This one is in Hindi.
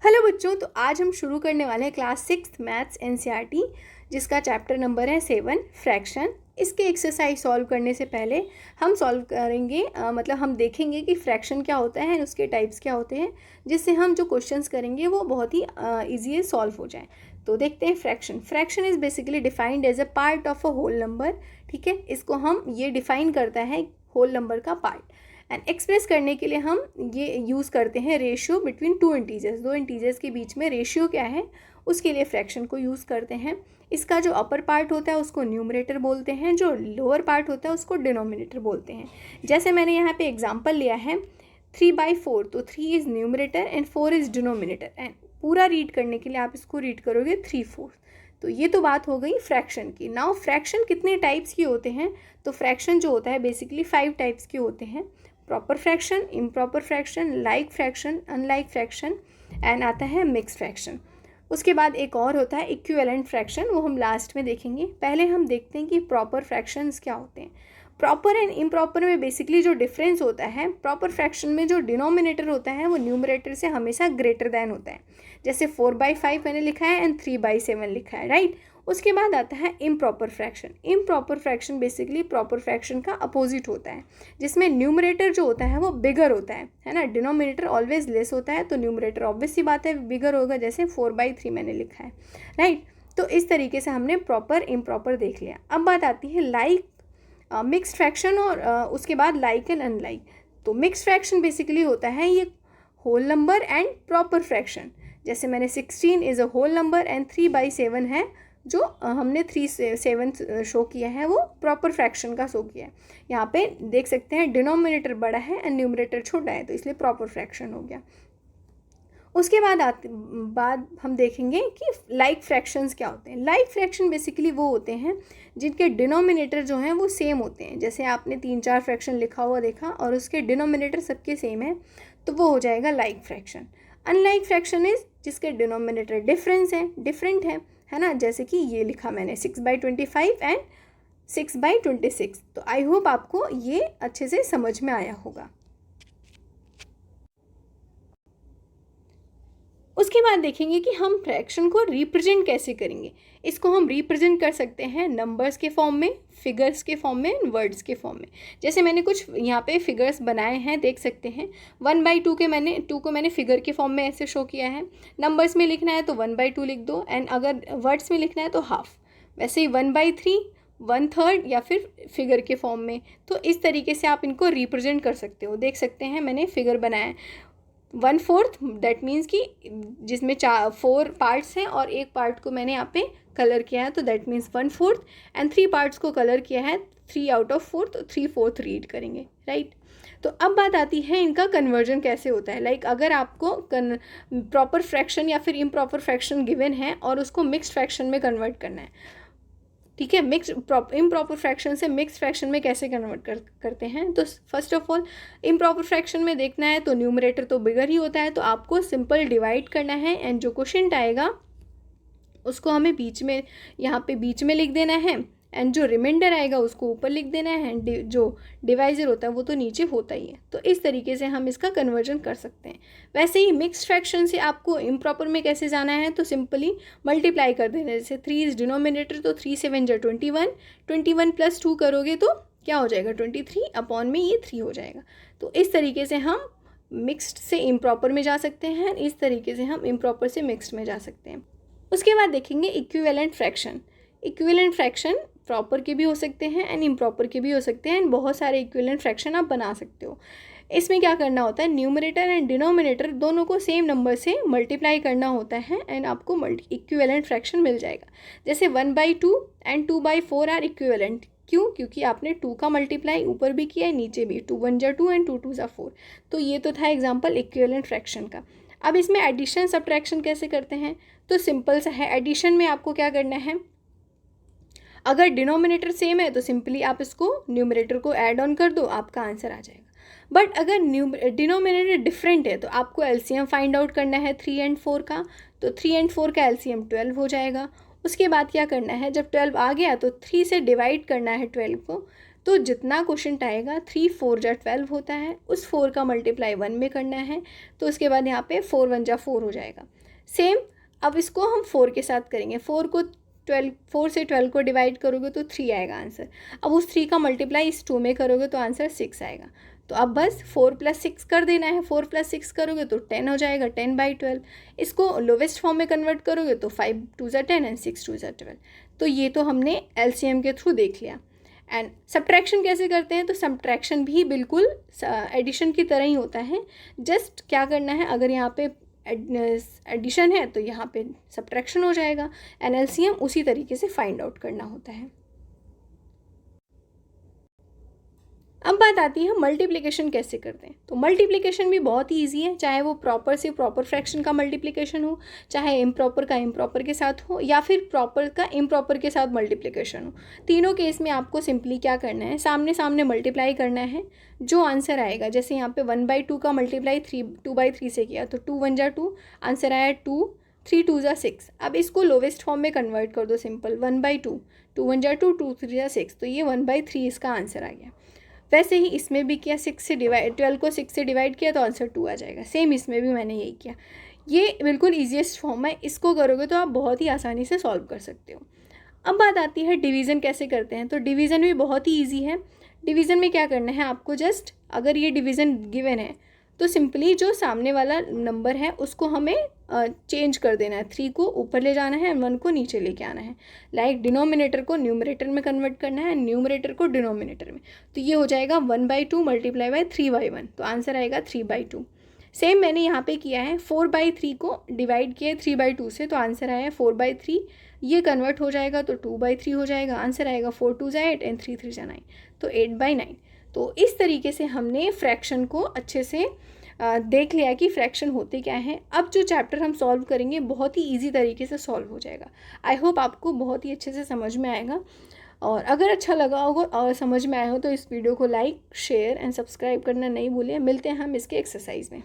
हेलो बच्चों, तो आज हम शुरू करने वाले हैं क्लास 6 मैथ्स एनसीईआरटी, जिसका चैप्टर नंबर है 7 फ्रैक्शन। इसके एक्सरसाइज सॉल्व करने से पहले हम सॉल्व करेंगे मतलब हम देखेंगे कि फ्रैक्शन क्या होता है, उसके टाइप्स क्या होते हैं, जिससे हम जो क्वेश्चंस करेंगे वो बहुत ही ईजी सॉल्व हो जाए। तो देखते हैं fraction. Fraction is basically defined as a part of a whole number. ठीक है, इसको हम ये डिफाइन करता है होल नंबर का पार्ट। एंड एक्सप्रेस करने के लिए हम ये यूज़ करते हैं रेशियो बिटवीन टू इंटीजर्स। दो इंटीजर्स के बीच में रेशियो क्या है, उसके लिए फ्रैक्शन को यूज़ करते हैं। इसका जो अपर पार्ट होता है उसको न्यूमरेटर बोलते हैं, जो लोअर पार्ट होता है उसको डिनोमिनेटर बोलते हैं। जैसे मैंने यहाँ पे एग्जांपल लिया है 3/4, तो 3 is numerator and 4 is denominator. And पूरा रीड करने के लिए आप इसको रीड करोगे 3/4। तो ये तो बात हो गई फ्रैक्शन की। नाउ फ्रैक्शन कितने टाइप्स के होते हैं, तो फ्रैक्शन जो होता है बेसिकली 5 टाइप्स के होते हैं। Proper fraction, improper fraction, like fraction, unlike fraction and आता है मिक्स फ्रैक्शन। उसके बाद एक और होता है इक्विवेलेंट फ्रैक्शन, वो हम लास्ट में देखेंगे। पहले हम देखते हैं कि प्रॉपर फ्रैक्शंस क्या होते हैं। प्रॉपर एंड इम्प्रॉपर में बेसिकली जो डिफरेंस होता है, प्रॉपर फ्रैक्शन में जो डिनोमिनेटर होता है वो न्यूमरेटर से हमेशा ग्रेटर देन होता है। जैसे 4/5 मैंने लिखा है एंड 3/7 लिखा है, राइट। उसके बाद आता है improper fraction. Improper fraction basically proper fraction का अपोजिट होता है, जिसमें न्यूमरेटर जो होता है वो बिगर होता है ना। डिनोमिनेटर ऑलवेज लेस होता है, तो न्यूमरेटर ऑब्वियस सी बात है बिगर होगा, जैसे 4/3 मैंने लिखा है, राइट। तो इस तरीके से हमने प्रॉपर इम्प्रॉपर देख लिया। अब बात आती है लाइक मिक्स्ड फ्रैक्शन और उसके बाद लाइक एंड अनलाइक। तो मिक्स्ड फ्रैक्शन बेसिकली होता है ये whole number and proper fraction. जैसे मैंने 16 is a whole number and 3/7 है, जो हमने 3/7 शो किया है वो प्रॉपर फ्रैक्शन का शो किया है। यहाँ पे देख सकते हैं डिनोमिनेटर बड़ा है एंड न्यूमरेटर छोटा है, तो इसलिए प्रॉपर फ्रैक्शन हो गया। उसके बाद हम देखेंगे कि लाइक फ्रैक्शंस क्या होते हैं। लाइक फ्रैक्शन बेसिकली वो होते हैं जिनके डिनोमिनेटर जो हैं वो सेम होते हैं। जैसे आपने 3-4 फ्रैक्शन लिखा हुआ देखा और उसके डिनोमिनेटर सबके सेम है, तो वो हो जाएगा like fraction. Unlike fraction is जिसके डिनोमिनेटर डिफरेंट है ना। जैसे कि ये लिखा मैंने 6/25 एंड 6/26। तो आई होप आपको ये अच्छे से समझ में आया होगा। उसके बाद देखेंगे कि हम फ्रैक्शन को रिप्रेजेंट कैसे करेंगे। इसको हम रिप्रेजेंट कर सकते हैं नंबर्स के फॉर्म में, फिगर्स के फॉर्म में, वर्ड्स के फॉर्म में। जैसे मैंने कुछ यहाँ पे फिगर्स बनाए हैं, देख सकते हैं। 1/2 के मैंने 2 को मैंने फिगर के फॉर्म में ऐसे शो किया है। नंबर्स में लिखना है तो 1/2 लिख दो, एंड अगर वर्ड्स में लिखना है तो हाफ। वैसे ही 1/3, 1/3 या फिर फिगर के फॉर्म में। तो इस तरीके से आप इनको रिप्रेजेंट कर सकते हो। देख सकते हैं मैंने फिगर बनाया 1/4, दैट मीन्स कि जिसमें 4 पार्ट्स हैं और एक पार्ट को मैंने यहाँ पे कलर किया है, तो दैट मीन्स 1/4। एंड 3 पार्ट्स को कलर किया है 3/4, तो 3/4 रीड करेंगे, राइट। तो अब बात आती है इनका कन्वर्जन कैसे होता है। लाइक अगर आपको प्रॉपर फ्रैक्शन या फिर इम्प्रॉपर फ्रैक्शन गिवन है और उसको मिक्स्ड फ्रैक्शन में कन्वर्ट करना है, ठीक है। इम्प्रॉपर फ्रैक्शन से मिक्स फ्रैक्शन में कैसे कन्वर्ट करते हैं, तो first of all improper fraction में देखना है तो न्यूमरेटर तो बिगर ही होता है, तो आपको सिंपल डिवाइड करना है एंड जो क्वोशिएंट आएगा उसको हमें बीच में, यहाँ पे बीच में लिख देना है, एंड जो रिमाइंडर आएगा उसको ऊपर लिख देना है, एंड जो डिवाइजर होता है वो तो नीचे होता ही है। तो इस तरीके से हम इसका कन्वर्जन कर सकते हैं। वैसे ही मिक्स्ड फ्रैक्शन से आपको इम्प्रॉपर में कैसे जाना है, तो सिंपली मल्टीप्लाई कर देना है। जैसे 3 इज डिनोमिनेटर, तो 3×7 = 21 + 2 करोगे तो क्या हो जाएगा 23 अपॉन में ये 3 हो जाएगा। तो इस तरीके से हम मिक्स्ड से इम्प्रॉपर में जा सकते हैं, इस तरीके से हम इम्प्रॉपर से मिक्स्ड में जा सकते हैं। उसके बाद देखेंगे equivalent fraction. Equivalent fraction proper के भी हो सकते हैं एंड इम्प्रॉपर के भी हो सकते हैं, एंड बहुत सारे इक्विवेलेंट फ्रैक्शन आप बना सकते हो। इसमें क्या करना होता है, न्यूमरेटर एंड डिनोमिनेटर दोनों को सेम नंबर से मल्टीप्लाई करना होता है एंड आपको इक्विवेलेंट फ्रैक्शन मिल जाएगा। जैसे 1/2 एंड 2/4 आर इक्विवेलेंट। क्यों? क्योंकि आपने 2 का मल्टीप्लाई ऊपर भी किया है नीचे भी, 2 × 1 = 2 एंड 2 × 2 = 4। तो ये तो था एग्जाम्पल इक्विवेलेंट फ्रैक्शन का। अब इसमें एडिशन सब्ट्रैक्शन कैसे करते हैं, तो सिंपल सा है। एडिशन में आपको क्या करना है, अगर डिनोमिनेटर सेम है तो सिंपली आप इसको न्यूमरेटर को ऐड ऑन कर दो, आपका आंसर आ जाएगा। बट अगर डिनोमिनेटर डिफरेंट है तो आपको एलसीएम फाइंड आउट करना है 3 और 4 का। तो 3 और 4 का एलसीएम 12 हो जाएगा। उसके बाद क्या करना है, जब 12 आ गया तो 3 से डिवाइड करना है 12 को, तो जितना क्वेश्चन आएगा 3 4 जा 12 होता है, उस 4 का मल्टीप्लाई 1 में करना है, तो उसके बाद यहाँ पे 4 1 जा 4 हो जाएगा। सेम अब इसको हम 4 के साथ करेंगे। 4 से 12 को डिवाइड करोगे तो 3 आएगा आंसर। अब उस 3 का मल्टीप्लाई इस 2 में करोगे तो आंसर 6 आएगा। तो अब बस 4 + 6 कर देना है। 4 + 6 करोगे तो 10 हो जाएगा, 10/12। इसको लोवेस्ट फॉर्म में कन्वर्ट करोगे तो 5 2 जा 10 एंड 6 2 जा 12। तो ये तो हमने LCM के थ्रू देख लिया। एंड सब्ट्रैक्शन कैसे करते हैं, तो सब्ट्रैक्शन भी बिल्कुल एडिशन की तरह ही होता है। जस्ट क्या करना है, अगर यहाँ पे एडिशन है तो यहाँ पे सब्ट्रैक्शन हो जाएगा। एंड LCM उसी तरीके से फाइंड आउट करना होता है। अब बात आती है मल्टीप्लिकेशन कैसे करते हैं। तो मल्टीप्लिकेशन भी बहुत ही ईजी है, चाहे वो प्रॉपर से प्रॉपर फ्रैक्शन का मल्टीप्लिकेशन हो, चाहे इम्प्रॉपर का इम्प्रॉपर के साथ हो, या फिर प्रॉपर का इम्प्रॉपर के साथ मल्टीप्लिकेशन हो। तीनों केस में आपको सिंपली क्या करना है, सामने सामने मल्टीप्लाई करना है। जो आंसर आएगा, जैसे यहाँ पे 1/2 का मल्टीप्लाई 2/3 से किया तो 2 1 जा 2, आंसर आया 2, 3 2 जा 6। अब इसको लोवेस्ट फॉर्म में कन्वर्ट कर दो, सिंपल 1/2, 2 1 जा 2, 2 3 जा 6, तो ये 1/3 इसका आंसर आ गया। वैसे ही इसमें भी किया, 12 को 6 से डिवाइड किया तो आंसर 2 आ जाएगा। सेम इसमें भी मैंने यही किया। ये बिल्कुल ईजीएस्ट फॉर्म है, इसको करोगे तो आप बहुत ही आसानी से सॉल्व कर सकते हो। अब बात आती है डिवीज़न कैसे करते हैं। तो डिवीज़न भी बहुत ही ईजी है। डिवीज़न में क्या करना है आपको, जस्ट अगर ये डिवीज़न गिवन है तो सिंपली जो सामने वाला नंबर है उसको हमें चेंज कर देना है। 3 को ऊपर ले जाना है, 1 को नीचे लेके आना है। लाइक डिनोमिनेटर को न्यूमरेटर में कन्वर्ट करना है, न्यूमरेटर को डिनोमिनेटर में। तो ये हो जाएगा 1/2 मल्टीप्लाई बाय 3/1, तो आंसर आएगा 3/2। सेम मैंने यहाँ पे किया है, 4/3 को डिवाइड किया है 3/2 से, तो आंसर आया 4/3। ये कन्वर्ट हो जाएगा तो 2/3 हो जाएगा, आंसर आएगा 4 2 जा 8 एंड 3 3 जा 9, तो 8/9। तो इस तरीके से हमने फ्रैक्शन को अच्छे से देख लिया कि फ्रैक्शन होते क्या हैं। अब जो चैप्टर हम सॉल्व करेंगे बहुत ही इजी तरीके से सॉल्व हो जाएगा। आई होप आपको बहुत ही अच्छे से समझ में आएगा, और अगर अच्छा लगा होगा और समझ में आया हो तो इस वीडियो को लाइक शेयर एंड सब्सक्राइब करना नहीं भूलें। मिलते हैं हम इसके एक्सरसाइज में।